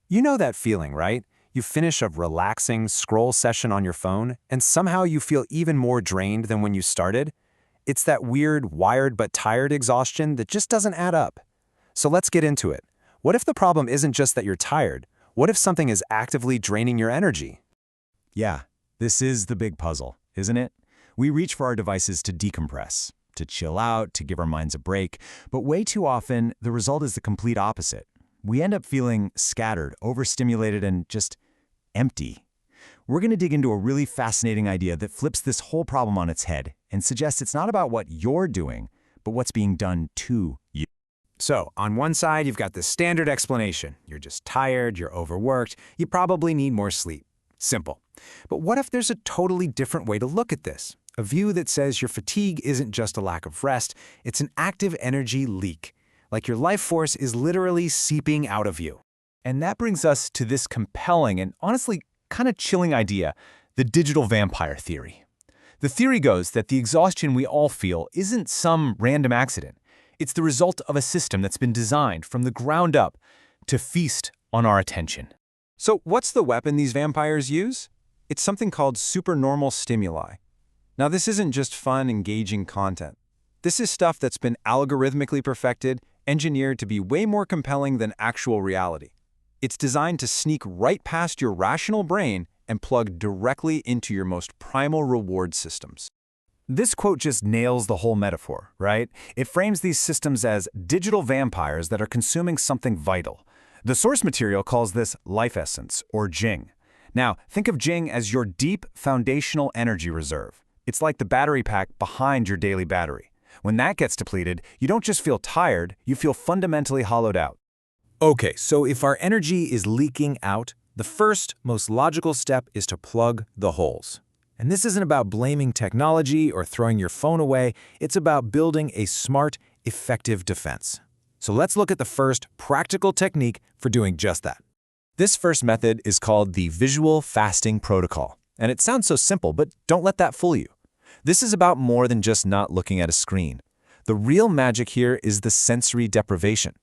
You know that feeling, right? You finish a relaxing scroll session on your phone, and somehow you feel even more drained than when you started? It's that weird, wired but tired exhaustion that just doesn't add up. So let's get into it. What if the problem isn't just that you're tired? What if something is actively draining your energy? Yeah, this is the big puzzle, isn't it? We reach for our devices to decompress, to chill out, to give our minds a break, but way too often, the result is the complete opposite. We end up feeling scattered, overstimulated, and just empty. We're going to dig into a really fascinating idea that flips this whole problem on its head and suggests it's not about what you're doing, but what's being done to you. So, on one side, you've got the standard explanation. You're just tired, you're overworked, you probably need more sleep. Simple. But what if there's a totally different way to look at this? A view that says your fatigue isn't just a lack of rest, it's an active energy leak. Like your life force is literally seeping out of you. And that brings us to this compelling and honestly kind of chilling idea, the digital vampire theory. The theory goes that the exhaustion we all feel isn't some random accident. It's the result of a system that's been designed from the ground up to feast on our attention. So what's the weapon these vampires use? It's something called supernormal stimuli. Now this isn't just fun, engaging content. This is stuff that's been algorithmically perfected, engineered to be way more compelling than actual reality. It's designed to sneak right past your rational brain and plug directly into your most primal reward systems. This quote just nails the whole metaphor, right? It frames these systems as digital vampires that are consuming something vital. The source material calls this life essence, or Jing. Now, think of Jing as your deep, foundational energy reserve. It's like the battery pack behind your daily battery. When that gets depleted, you don't just feel tired, you feel fundamentally hollowed out. Okay, so if our energy is leaking out, the first, most logical step is to plug the holes. And this isn't about blaming technology or throwing your phone away, it's about building a smart, effective defense. So let's look at the first practical technique for doing just that. This first method is called the visual fasting protocol. And it sounds so simple, but don't let that fool you. This is about more than just not looking at a screen. The real magic here is the sensory deprivation.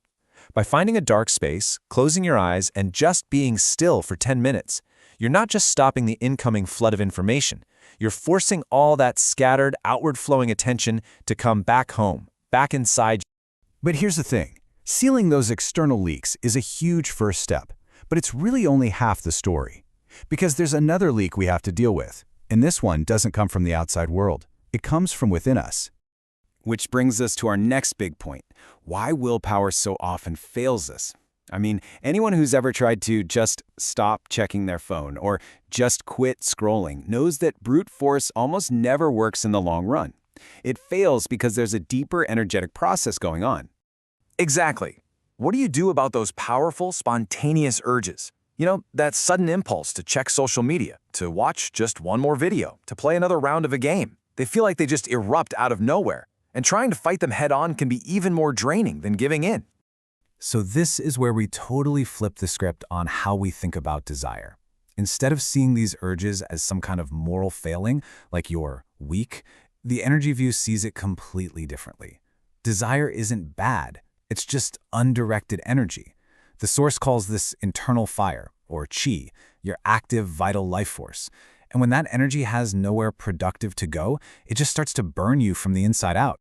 By finding a dark space, closing your eyes, and just being still for 10 minutes, you're not just stopping the incoming flood of information, you're forcing all that scattered, outward-flowing attention to come back home, back inside. But here's the thing. Sealing those external leaks is a huge first step, but it's really only half the story. Because there's another leak we have to deal with, and this one doesn't come from the outside world. It comes from within us. Which brings us to our next big point, why willpower so often fails us. I mean, anyone who's ever tried to just stop checking their phone or just quit scrolling knows that brute force almost never works in the long run. It fails because there's a deeper energetic process going on. Exactly. What do you do about those powerful, spontaneous urges? You know, that sudden impulse to check social media, to watch just one more video, to play another round of a game. They feel like they just erupt out of nowhere. And trying to fight them head-on can be even more draining than giving in. So this is where we totally flip the script on how we think about desire. Instead of seeing these urges as some kind of moral failing, like you're weak, the energy view sees it completely differently. Desire isn't bad, it's just undirected energy. The source calls this internal fire, or qi, your active, vital life force. And when that energy has nowhere productive to go, it just starts to burn you from the inside out.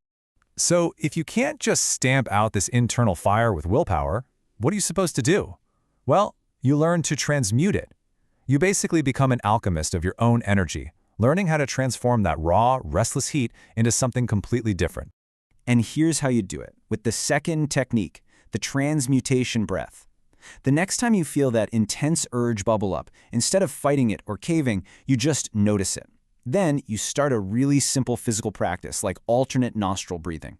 So if you can't just stamp out this internal fire with willpower, what are you supposed to do? Well, you learn to transmute it. You basically become an alchemist of your own energy, learning how to transform that raw, restless heat into something completely different. And here's how you do it, with the second technique, the transmutation breath. The next time you feel that intense urge bubble up, instead of fighting it or caving, you just notice it. Then you start a really simple physical practice like alternate nostril breathing.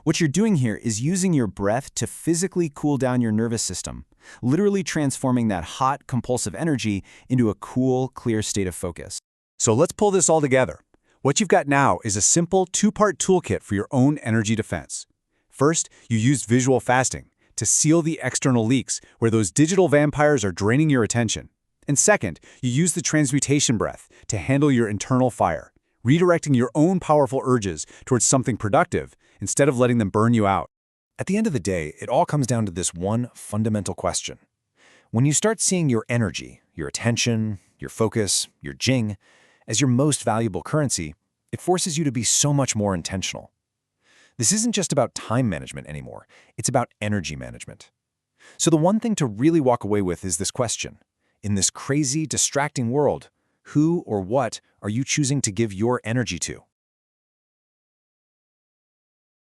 What you're doing here is using your breath to physically cool down your nervous system, literally transforming that hot, compulsive energy into a cool, clear state of focus. So let's pull this all together. What you've got now is a simple two-part toolkit for your own energy defense. First, you used visual fasting to seal the external leaks where those digital vampires are draining your attention. And second, you use the transmutation breath to handle your internal fire, redirecting your own powerful urges towards something productive instead of letting them burn you out. At the end of the day, it all comes down to this one fundamental question. When you start seeing your energy, your attention, your focus, your Jing, as your most valuable currency, it forces you to be so much more intentional. This isn't just about time management anymore, it's about energy management. So the one thing to really walk away with is this question. In this crazy, distracting world, who or what are you choosing to give your energy to?